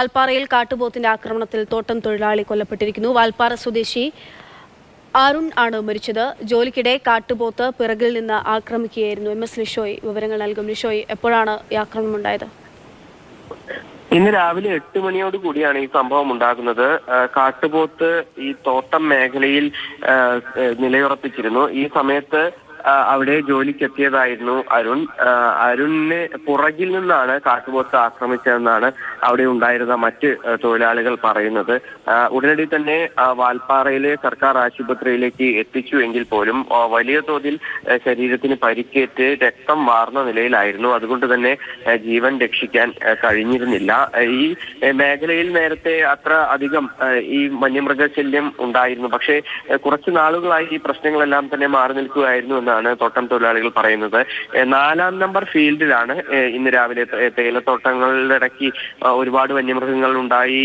വാൽപ്പാറയിൽ കാട്ടുപോത്തിന്റെ ആക്രമണത്തിൽ തോട്ടം തൊഴിലാളി കൊല്ലപ്പെട്ടിരിക്കുന്നു. വാൽപ്പാറ സ്വദേശി അരുൺ ആണ് മരിച്ചത്. ജോലിക്കിടെ കാട്ടുപോത്ത് പിറകിൽ നിന്ന് ആക്രമിക്കുകയായിരുന്നു. MS ലിഷോയ് വിവരങ്ങൾ നൽകും. ലിഷോയ്, എപ്പോഴാണ് ഈ ആക്രമണം ഉണ്ടായത്? ഇന്ന് രാവിലെ 8 മണിയോട് കൂടിയാണ് ഈ സംഭവം ഉണ്ടാകുന്നത്. കാട്ടുപോത്ത് ഈ തോട്ടം മേഖലയിൽ നിലയുറപ്പിച്ചിരുന്നു. ഈ സമയത്ത് അവിടെ ജോലിക്കെത്തിയതായിരുന്നു അരുൺ. അരുണിന് പുറകിൽ നിന്നാണ് കാട്ടുപോത്ത് ആക്രമിച്ചതെന്നാണ് അവിടെ ഉണ്ടായിരുന്ന മറ്റ് തൊഴിലാളികൾ പറയുന്നത്. ഉടനടി തന്നെ വാൽപ്പാറയിലെ സർക്കാർ ആശുപത്രിയിലേക്ക് എത്തിച്ചു എങ്കിൽ പോലും വലിയ തോതിൽ ശരീരത്തിന് പരിക്കേറ്റ് രക്തം വാർന്ന നിലയിലായിരുന്നു. അതുകൊണ്ട് തന്നെ ജീവൻ രക്ഷിക്കാൻ കഴിഞ്ഞിരുന്നില്ല. ഈ മേഖലയിൽ നേരത്തെ അത്ര അധികം ഈ വന്യമൃഗശല്യം ഉണ്ടായിരുന്നു. പക്ഷേ കുറച്ച് നാളുകളായി ഈ പ്രശ്നങ്ങളെല്ലാം തന്നെ മാറി നിൽക്കുകയായിരുന്നു എന്നാണ് തോട്ടം തൊഴിലാളികൾ പറയുന്നത്. 4-ാം നമ്പർ ഫീൽഡിലാണ് ഇന്ന് രാവിലെ തേയിലത്തോട്ടങ്ങളുടെ ഇടയ്ക്ക് ഒരുപാട് വന്യമൃഗങ്ങൾ ഉണ്ടായി.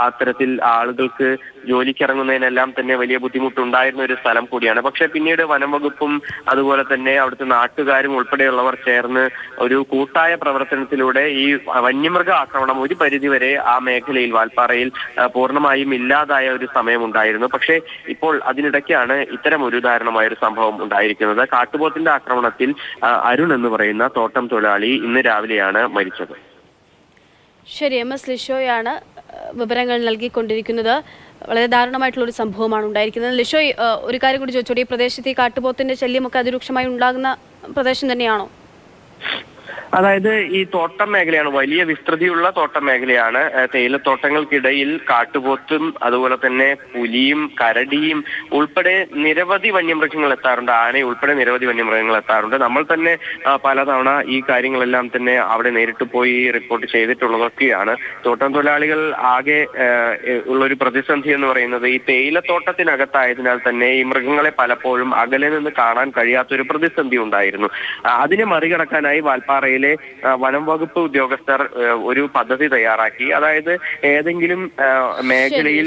അത്തരത്തിൽ ആളുകൾക്ക് ജോലിക്കിറങ്ങുന്നതിനെല്ലാം തന്നെ വലിയ ബുദ്ധിമുട്ടുണ്ടായിരുന്ന ഒരു സ്ഥലം കൂടിയാണ്. പക്ഷെ പിന്നീട് വനം വകുപ്പും അതുപോലെ തന്നെ അവിടുത്തെ നാട്ടുകാരും ഉൾപ്പെടെയുള്ളവർ ചേർന്ന് ഒരു കൂട്ടായ പ്രവർത്തനത്തിലൂടെ ഈ വന്യമൃഗ ആക്രമണം ഒരു പരിധിവരെ ആ മേഖലയിൽ വാൽപ്പാറയിൽ പൂർണ്ണമായും ഇല്ലാതായ ഒരു സമയമുണ്ടായിരുന്നു. പക്ഷേ ഇപ്പോൾ അതിനിടയ്ക്കാണ് ഇത്തരം ഒരു ദാരുണമായ ഒരു സംഭവം ഉണ്ടായിരിക്കുന്നത്. കാട്ടുപോത്തിന്റെ ആക്രമണത്തിൽ അരുൺ എന്ന് പറയുന്ന തോട്ടം തൊഴിലാളി ഇന്ന് രാവിലെയാണ് മരിച്ചത്. ശരി, MS ലിഷോയാണ് വിവരങ്ങൾ നൽകിക്കൊണ്ടിരിക്കുന്നത്. വളരെ ദാരുണമായിട്ടുള്ള ഒരു സംഭവമാണ് ഉണ്ടായിരിക്കുന്നത്. ലിഷോയ്, ഒരു കാര്യം കൂടി ചോദിച്ചോട്ടെ, ഈ പ്രദേശത്ത് ഈ കാട്ടുപോത്തിന്റെ ശല്യമൊക്കെ അതിരൂക്ഷമായി ഉണ്ടാകുന്ന പ്രദേശം തന്നെയാണോ? അതായത് ഈ തോട്ടം മേഖലയാണ്, വലിയ വിസ്തൃതിയുള്ള തോട്ടം മേഖലയാണ്. തേയിലത്തോട്ടങ്ങൾക്കിടയിൽ കാട്ടുപോത്തും അതുപോലെ തന്നെ പുലിയും കരടിയും ഉൾപ്പെടെ നിരവധി വന്യമൃഗങ്ങൾ എത്താറുണ്ട്. ആന ഉൾപ്പെടെ നിരവധി വന്യമൃഗങ്ങൾ എത്താറുണ്ട്. നമ്മൾ തന്നെ പലതവണ ഈ കാര്യങ്ങളെല്ലാം തന്നെ അവിടെ നേരിട്ട് പോയി റിപ്പോർട്ട് ചെയ്തിട്ടുള്ളതൊക്കെയാണ്. തോട്ടം തൊഴിലാളികൾ ആകെ ഉള്ളൊരു പ്രതിസന്ധി എന്ന് പറയുന്നത് ഈ തേയിലത്തോട്ടത്തിനകത്തായതിനാൽ തന്നെ ഈ മൃഗങ്ങളെ പലപ്പോഴും അകലെ നിന്ന് കാണാൻ കഴിയാത്തൊരു പ്രതിസന്ധി ഉണ്ടായിരുന്നു. അതിനെ മറികടക്കാനായി വാൽപ്പാറയിൽ വനം വകുപ്പ് ഉദ്യോഗസ്ഥർ ഒരു പദ്ധതി തയ്യാറാക്കി. അതായത് ഏതെങ്കിലും മേഖലയിൽ